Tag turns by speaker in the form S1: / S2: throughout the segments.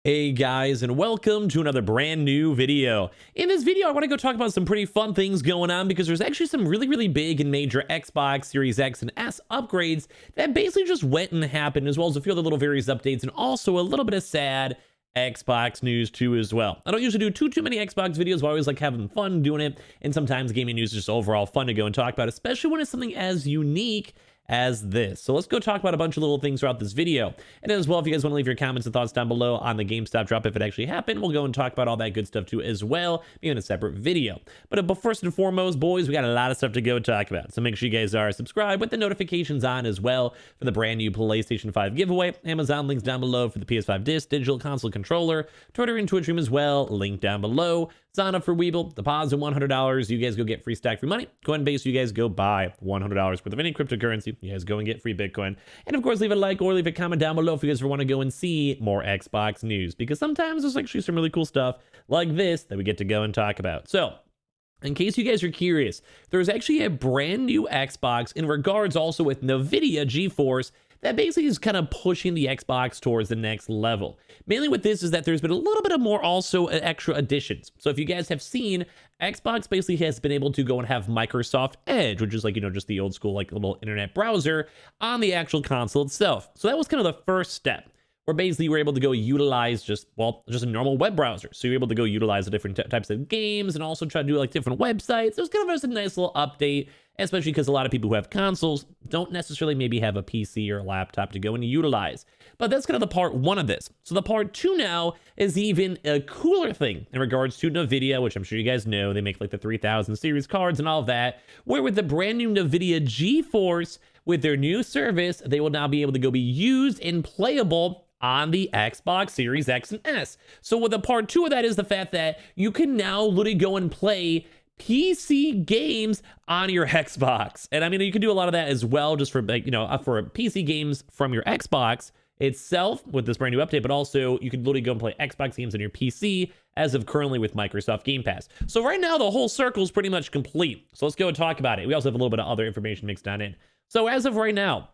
S1: Hey guys, and welcome to another brand new video. In this video, I want to go talk about some pretty fun things going on because there's actually some really big and major Xbox Series X and S upgrades that basically just went and happened, as well as a few other little various updates and also a little bit of sad Xbox news too as well. I don't usually do too many Xbox videos, but I always like having fun doing it, and sometimes gaming news is just overall fun to go and talk about, especially when it's something as unique as this. So let's go talk about a bunch of little things throughout this video. And as well, if you guys want to leave your comments and thoughts down below on the GameStop drop, if it actually happened, we'll go and talk about all that good stuff too as well, maybe in a separate video. But first and foremost, boys, we got a lot of stuff to go talk about. So make sure you guys are subscribed with the notifications on as well for the brand new PlayStation 5 giveaway. Amazon links down below for the PS5 digital console controller, Twitter and Twitch stream as well, link down below. Sign up for Weeble, deposit $100. You guys go get free stack free money. Coinbase, you guys go buy $100 worth of any cryptocurrency. You guys go and get free Bitcoin. And of course, leave a like or leave a comment down below if you guys want to go and see more Xbox news, because sometimes there's actually some really cool stuff like this that we get to go and talk about. So, in case you guys are curious, there's actually a brand new Xbox in regards also with NVIDIA Geforce that basically is kind of pushing the Xbox towards the next level. Mainly with this is that there's been a little bit of more also extra additions. So if you guys have seen, Xbox basically has been able to go and have Microsoft Edge, which is like, just the old school, like little internet browser on the actual console itself. So that was kind of the first step, where basically you were able to go utilize just a normal web browser. So you're able to go utilize the different types of games and also try to do like different websites. It was kind of just a nice little update, especially because a lot of people who have consoles don't necessarily maybe have a PC or a laptop to go and utilize. But that's kind of the part one of this. So the part two now is even a cooler thing in regards to NVIDIA, which I'm sure you guys know, they make like the 3000 series cards and all of that, where with the brand new NVIDIA GeForce, with their new service, they will now be able to go be used and playable on the Xbox Series X and S. So what the part two of that is the fact that you can now literally go and play PC games on your Xbox. And I mean, you can do a lot of that as well, just for like, for PC games from your Xbox itself with this brand new update, but also you can literally go and play Xbox games on your PC as of currently with Microsoft Game Pass. So right now the whole circle is pretty much complete. So let's go and talk about it. We also have a little bit of other information mixed on in. So as of right now,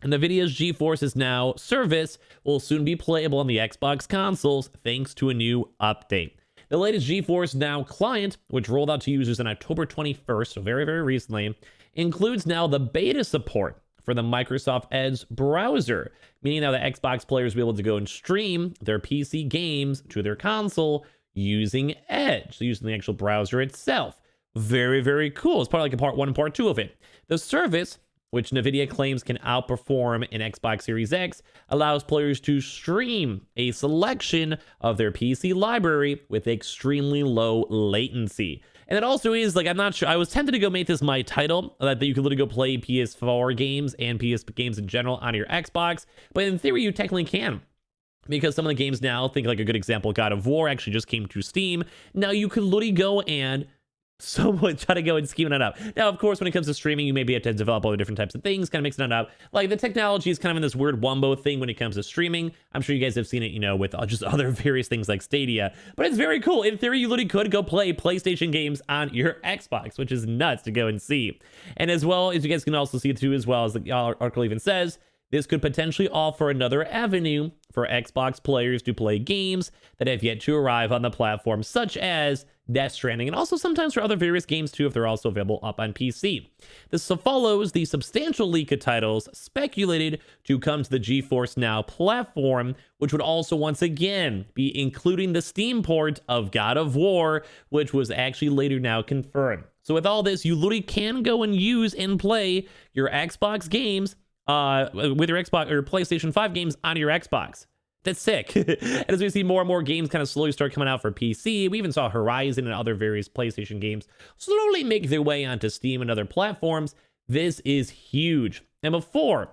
S1: NVIDIA's GeForce Now service will soon be playable on the Xbox consoles thanks to a new update. The latest GeForce Now client, which rolled out to users on October 21st, so very recently, includes now the beta support for the Microsoft Edge browser, meaning now that Xbox players will be able to go and stream their PC games to their console using Edge, so using the actual browser itself. Very cool. It's part like a part one and part two of it. The service, which NVIDIA claims can outperform an Xbox Series X, allows players to stream a selection of their PC library with extremely low latency. And it also is, like, I'm not sure, I was tempted to go make this my title, that you could literally go play PS4 games and PS games in general on your Xbox, but in theory you technically can. Because some of the games now, think like a good example, God of War actually just came to Steam. Now you could literally go and someone try to go and scheme it up. Now, of course, when it comes to streaming, you maybe have to develop all the different types of things, kind of mixing it up. Like, the technology is kind of in this weird wombo thing when it comes to streaming. I'm sure you guys have seen it, with just other various things like Stadia. But it's very cool. In theory, you literally could go play PlayStation games on your Xbox, which is nuts to go and see. And as well as you guys can also see too, as well as the article even says, this could potentially offer another avenue for Xbox players to play games that have yet to arrive on the platform, such as Death Stranding, and also sometimes for other various games too, if they're also available up on PC. This follows the substantial leak of titles speculated to come to the GeForce Now platform, which would also once again be including the Steam port of God of War, which was actually later now confirmed. So with all this, you literally can go and use and play your Xbox games with your Xbox or PlayStation 5 games on your Xbox. That's sick. And as we see more and more games kind of slowly start coming out for PC, we even saw Horizon and other various PlayStation games slowly make their way onto Steam and other platforms. This is huge. And before,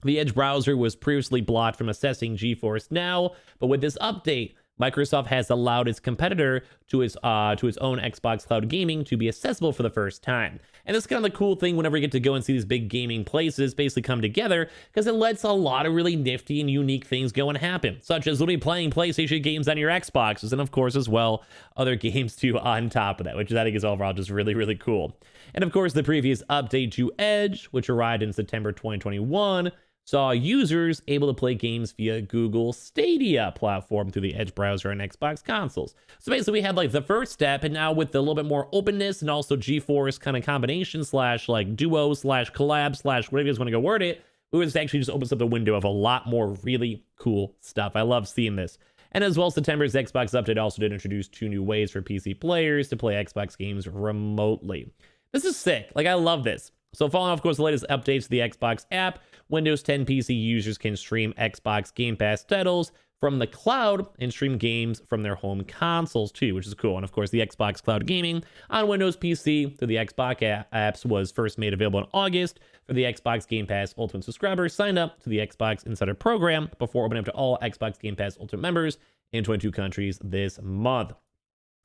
S1: the Edge browser was previously blocked from accessing GeForce Now, but with this update, Microsoft has allowed its competitor to its own Xbox Cloud Gaming to be accessible for the first time. And this is kind of the cool thing whenever you get to go and see these big gaming places basically come together, because it lets a lot of really nifty and unique things go and happen, such as literally playing PlayStation games on your Xboxes, and of course as well other games too on top of that, which I think is overall just really cool. And of course the previous update to Edge, which arrived in September 2021, saw users able to play games via Google Stadia platform through the Edge browser on Xbox consoles. So basically we had like the first step, and now with a little bit more openness and also Geforce kind of combination slash like duo slash collab slash whatever you guys want to go word it, we was actually just opens up the window of a lot more really cool stuff. I love seeing this. And as well, September's Xbox update also did introduce 2 new ways for PC players to play Xbox games remotely. This is sick. Like, I love this. So following, of course, the latest updates to the Xbox app, Windows 10 PC users can stream Xbox Game Pass titles from the cloud and stream games from their home consoles too, which is cool. And of course, the Xbox Cloud Gaming on Windows PC through the Xbox apps was first made available in August for the Xbox Game Pass Ultimate subscribers signed up to the Xbox Insider program before opening up to all Xbox Game Pass Ultimate members in 22 countries this month.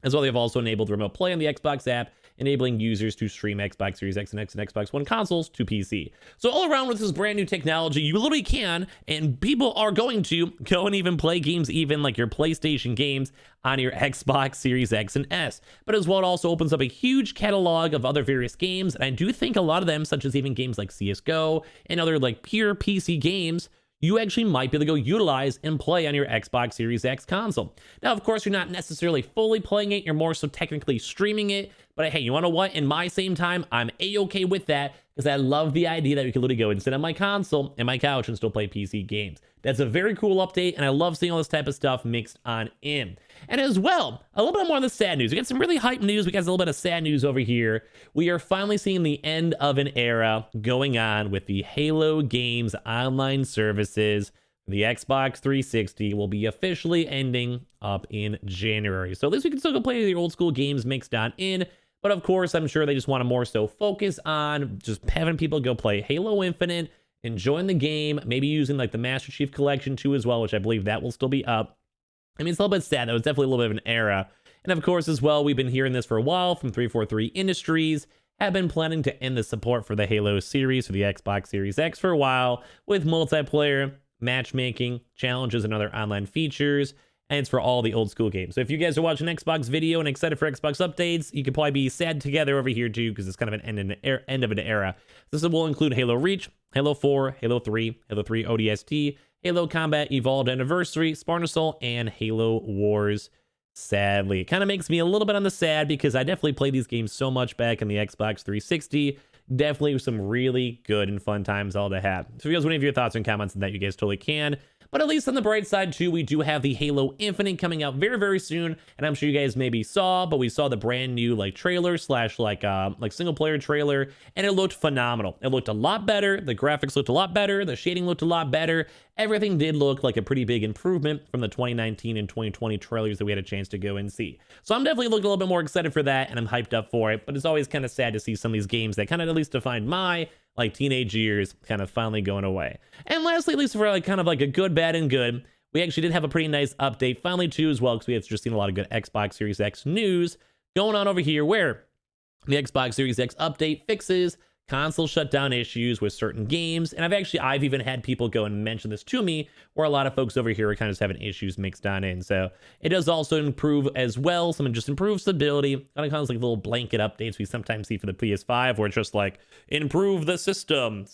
S1: As well, they've also enabled remote play on the Xbox app, enabling users to stream Xbox Series X and X and Xbox One consoles to PC. So all around with this brand new technology, you literally can, and people are going to, go and even play games, even like your PlayStation games, on your Xbox Series X and S. But as well, it also opens up a huge catalog of other various games, and I do think a lot of them, such as even games like CSGO and other like pure PC games, you actually might be able to go utilize and play on your Xbox Series X console. Now, of course, you're not necessarily fully playing it. You're more so technically streaming it. But hey, you want to know what? In my same time, I'm A-okay with that because I love the idea that we can literally go and sit on my console and my couch and still play PC games. That's a very cool update, and I love seeing all this type of stuff mixed on in. And as well, a little bit more on the sad news. We got some really hype news. We got a little bit of sad news over here. We are finally seeing the end of an era going on with the Halo games online services. The Xbox 360 will be officially ending up in January. So at least we can still go play the old school games mixed on in. But of course, I'm sure they just want to more so focus on just having people go play Halo Infinite, enjoying the game, maybe using like the Master Chief Collection too as well, which I believe that will still be up. I mean, it's a little bit sad though. It's definitely a little bit of an era. And of course, as well, we've been hearing this for a while from 343 Industries, have been planning to end the support for the Halo series for the Xbox Series X for a while with multiplayer, matchmaking, challenges, and other online features. And it's for all the old school games. So if you guys are watching Xbox video and excited for Xbox updates, you could probably be sad together over here too, because it's kind of an end of an era. This will include Halo Reach, Halo 4, Halo 3, Halo 3 ODST, Halo Combat Evolved Anniversary, Spartan Assault, and Halo Wars. Sadly, it kind of makes me a little bit on the sad because I definitely played these games so much back in the Xbox 360. Definitely some really good and fun times all to have. So if you guys want to have your thoughts and comments on that, you guys totally can. But at least on the bright side too, we do have the Halo Infinite coming out very, very soon. And I'm sure you guys maybe saw, but we saw the brand new like trailer slash like single player trailer, and it looked phenomenal. It looked a lot better. The graphics looked a lot better. The shading looked a lot better. Everything did look like a pretty big improvement from the 2019 and 2020 trailers that we had a chance to go and see. So I'm definitely looking a little bit more excited for that, and I'm hyped up for it. But it's always kind of sad to see some of these games that kind of at least defined my like teenage years kind of finally going away. And lastly, at least for like kind of like a good, bad, and good, we actually did have a pretty nice update finally too as well, because we have just seen a lot of good Xbox Series X news going on over here, where the Xbox Series X update fixes console shutdown issues with certain games. And I've even had people go and mention this to me, where a lot of folks over here are kind of just having issues mixed on in. So it does also improve as well. Some just improved stability, kind of like little blanket updates we sometimes see for the PS5, where it's just like improve the system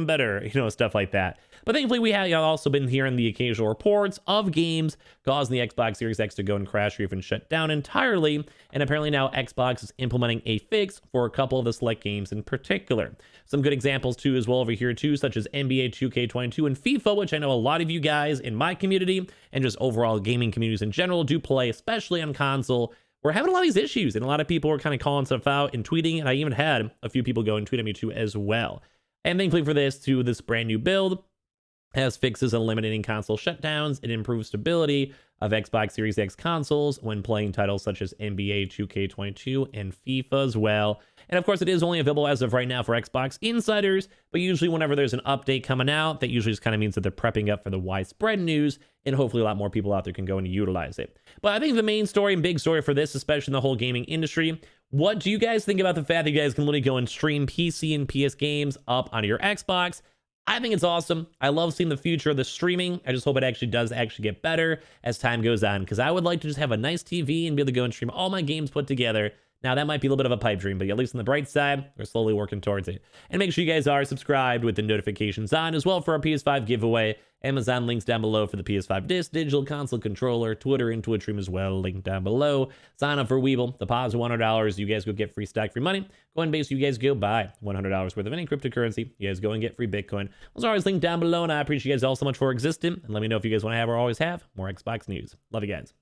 S1: better, stuff like that. But thankfully, we have also been hearing the occasional reports of games causing the Xbox Series X to go and crash or even shut down entirely. And apparently now Xbox is implementing a fix for a couple of the select games in particular. Some good examples too as well over here too, such as NBA 2K22 and FIFA, which I know a lot of you guys in my community and just overall gaming communities in general do play, especially on console. We're having a lot of these issues, and a lot of people are kind of calling stuff out and tweeting, and I even had a few people go and tweet at me too as well. And thankfully for this brand new build has fixes eliminating console shutdowns and improved stability of Xbox Series X consoles when playing titles such as NBA 2K22 and FIFA as well. And of course, it is only available as of right now for Xbox insiders, but usually whenever there's an update coming out, that usually just kind of means that they're prepping up for the widespread news, and hopefully a lot more people out there can go and utilize it. But I think the main story and big story for this, especially in the whole gaming industry, what do you guys think about the fact that you guys can literally go and stream PC and PS games up onto your Xbox? I think it's awesome. I love seeing the future of the streaming. I just hope it actually does get better as time goes on, because I would like to just have a nice TV and be able to go and stream all my games put together Now, that might be a little bit of a pipe dream, but at least on the bright side, we're slowly working towards it. And make sure you guys are subscribed with the notifications on as well for our PS5 giveaway. Amazon links down below for the PS5 disc, digital console controller, Twitter and Twitch stream as well, linked down below. Sign up for Weeble, deposit $100, you guys go get free stock, free money. Coinbase, you guys go buy $100 worth of any cryptocurrency, you guys go and get free Bitcoin. Those are always linked down below, and I appreciate you guys all so much for existing. And let me know if you guys want to have or always have more Xbox news. Love you guys.